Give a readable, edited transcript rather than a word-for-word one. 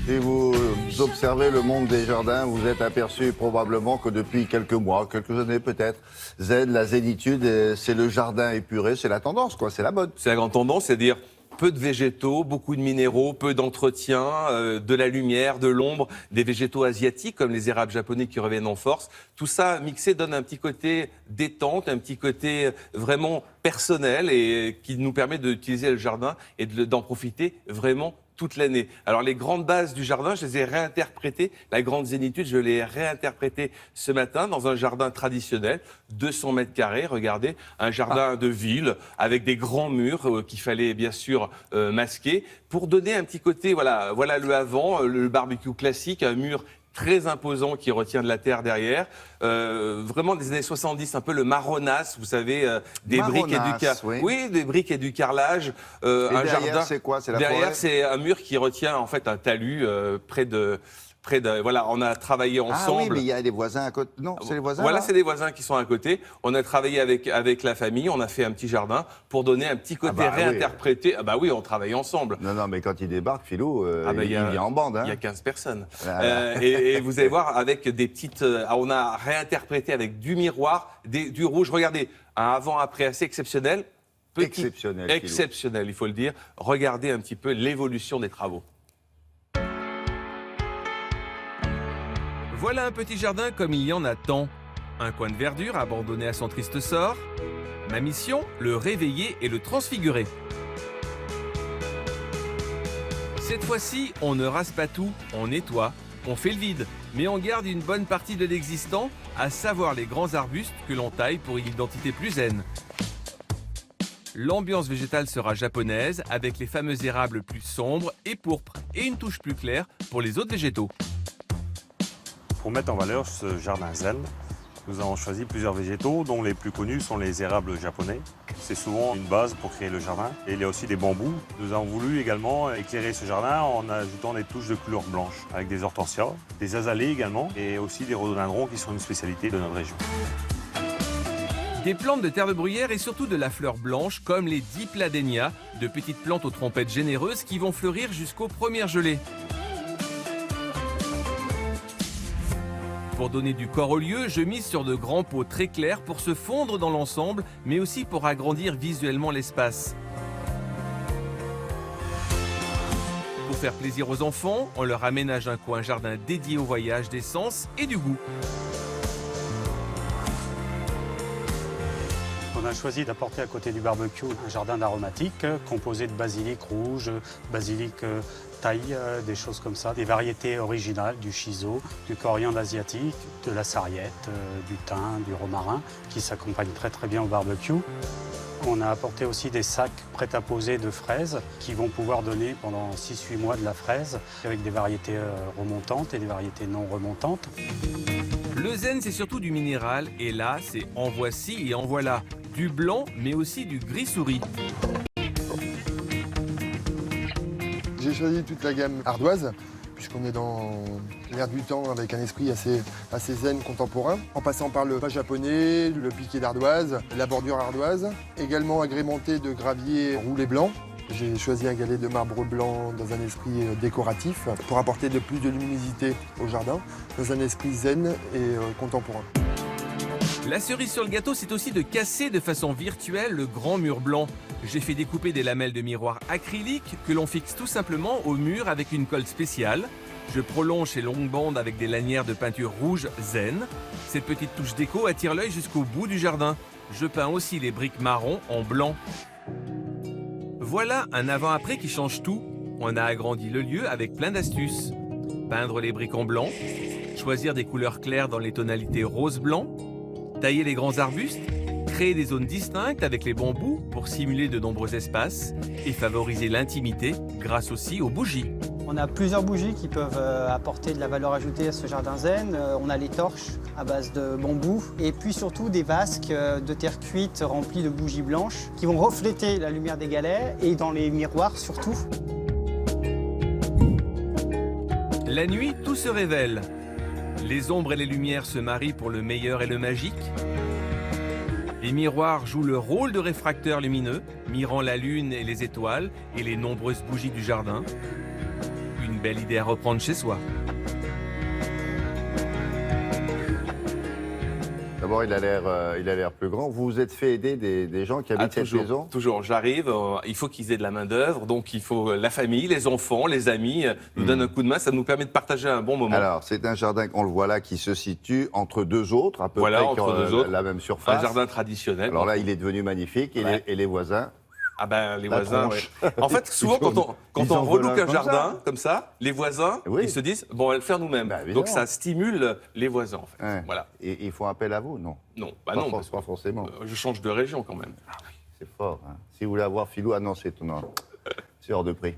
Si vous observez le monde des jardins, vous êtes aperçu probablement que depuis quelques mois, quelques années peut-être, zen, la zénitude, c'est le jardin épuré, c'est la tendance, quoi, c'est la mode. C'est la grande tendance, c'est-à-dire peu de végétaux, beaucoup de minéraux, peu d'entretien, de la lumière, de l'ombre, des végétaux asiatiques comme les érables japonais qui reviennent en force. Tout ça mixé donne un petit côté détente, un petit côté vraiment personnel et qui nous permet d'utiliser le jardin et d'en profiter vraiment toute l'année. Alors les grandes bases du jardin, je les ai réinterprétées. La grande zénitude, je l'ai réinterprétée ce matin dans un jardin traditionnel, 200 mètres carrés, regardez, un jardin de ville avec des grands murs qu'il fallait bien sûr masquer pour donner un petit côté, voilà le avant, le barbecue classique, un mur très imposant qui retient de la terre derrière. Vraiment des années 70, un peu le marronasse, vous savez, des briques et des briques et du carrelage. Et un derrière, jardin. c'est quoi? C'est la Derrière, forêt? c'est un mur qui retient en fait un talus près de. Voilà, on a travaillé ensemble. Ah oui, mais il y a des voisins à côté. Non, c'est les voisins. Voilà, là c'est des voisins qui sont à côté. On a travaillé avec la famille, on a fait un petit jardin pour donner un petit côté réinterprété. Oui. Ah bah oui, on travaille ensemble. Non, mais quand il débarque, Philou, il vient en bande. Il y a 15 personnes. Voilà. Et vous allez voir, avec des petites... on a réinterprété avec du miroir, du rouge. Regardez, un avant-après assez exceptionnel. Exceptionnel, Philou. Exceptionnel, il faut le dire. Regardez un petit peu l'évolution des travaux. Voilà un petit jardin comme il y en a tant. Un coin de verdure abandonné à son triste sort. Ma mission, le réveiller et le transfigurer. Cette fois-ci, on ne rase pas tout, on nettoie, on fait le vide, mais on garde une bonne partie de l'existant, à savoir les grands arbustes que l'on taille pour une identité plus zen. L'ambiance végétale sera japonaise, avec les fameux érables plus sombres et pourpres, et une touche plus claire pour les autres végétaux. Pour mettre en valeur ce jardin zen, nous avons choisi plusieurs végétaux, dont les plus connus sont les érables japonais. C'est souvent une base pour créer le jardin. Et il y a aussi des bambous. Nous avons voulu également éclairer ce jardin en ajoutant des touches de couleur blanche, avec des hortensias, des azalées également, et aussi des rhododendrons qui sont une spécialité de notre région. Des plantes de terre de bruyère et surtout de la fleur blanche, comme les Dipladenia, de petites plantes aux trompettes généreuses qui vont fleurir jusqu'aux premières gelées. Pour donner du corps au lieu, je mise sur de grands pots très clairs pour se fondre dans l'ensemble, mais aussi pour agrandir visuellement l'espace. Pour faire plaisir aux enfants, on leur aménage un coin jardin dédié au voyage des sens et du goût. On a choisi d'apporter à côté du barbecue un jardin d'aromatiques composé de basilic rouge, basilic thaï, des choses comme ça, des variétés originales, du shiso, du coriandre asiatique, de la sarriette, du thym, du romarin, qui s'accompagnent très très bien au barbecue. On a apporté aussi des sacs prêts à poser de fraises qui vont pouvoir donner pendant 6-8 mois de la fraise avec des variétés remontantes et des variétés non remontantes. Le zen, c'est surtout du minéral, et là, c'est en voici et en voilà. Du blanc, mais aussi du gris souris. J'ai choisi toute la gamme ardoise, puisqu'on est dans l'air du temps avec un esprit assez zen contemporain, en passant par le pas japonais, le piqué d'ardoise, la bordure ardoise, également agrémenté de gravier roulé blanc. J'ai choisi un galet de marbre blanc dans un esprit décoratif pour apporter de plus de luminosité au jardin, dans un esprit zen et contemporain. La cerise sur le gâteau, c'est aussi de casser de façon virtuelle le grand mur blanc. J'ai fait découper des lamelles de miroir acrylique que l'on fixe tout simplement au mur avec une colle spéciale. Je prolonge ces longues bandes avec des lanières de peinture rouge zen. Cette petite touche déco attire l'œil jusqu'au bout du jardin. Je peins aussi les briques marron en blanc. Voilà un avant-après qui change tout. On a agrandi le lieu avec plein d'astuces. Peindre les briques en blanc, choisir des couleurs claires dans les tonalités rose-blanc, tailler les grands arbustes, créer des zones distinctes avec les bambous pour simuler de nombreux espaces et favoriser l'intimité grâce aussi aux bougies. On a plusieurs bougies qui peuvent apporter de la valeur ajoutée à ce jardin zen. On a les torches à base de bambou et puis surtout des vasques de terre cuite remplies de bougies blanches qui vont refléter la lumière des galets et dans les miroirs surtout. La nuit, tout se révèle. Les ombres et les lumières se marient pour le meilleur et le magique. Les miroirs jouent le rôle de réfracteurs lumineux, mirant la lune et les étoiles et les nombreuses bougies du jardin. Une belle idée à reprendre chez soi. D'abord, il a l'air plus grand. Vous vous êtes fait aider des gens qui habitent cette maison? Toujours, j'arrive, il faut qu'ils aient de la main-d'œuvre, donc il faut la famille, les enfants, les amis nous donnent un coup de main, ça nous permet de partager un bon moment. Alors, c'est un jardin, on le voit là, qui se situe entre deux autres, à peu Voilà, près entre deux autres. la même surface. Un jardin traditionnel. Alors là, il est devenu magnifique, Ouais. et les voisins. Ah ben les La voisins. tronche. Ouais. En fait, souvent quand Ils on en relook veulent un comme jardin ça. comme ça, les voisins Oui. ils se disent bon on va le faire nous-mêmes. Bah, évidemment. Donc ça stimule les voisins en fait. Ouais. Voilà. Et ils font appel à vous? Non. Non, bah Pas non. pas forcément. Je change de région quand même. C'est fort. Hein. Si vous voulez avoir Philou, ah non, c'est étonnant. C'est hors de prix.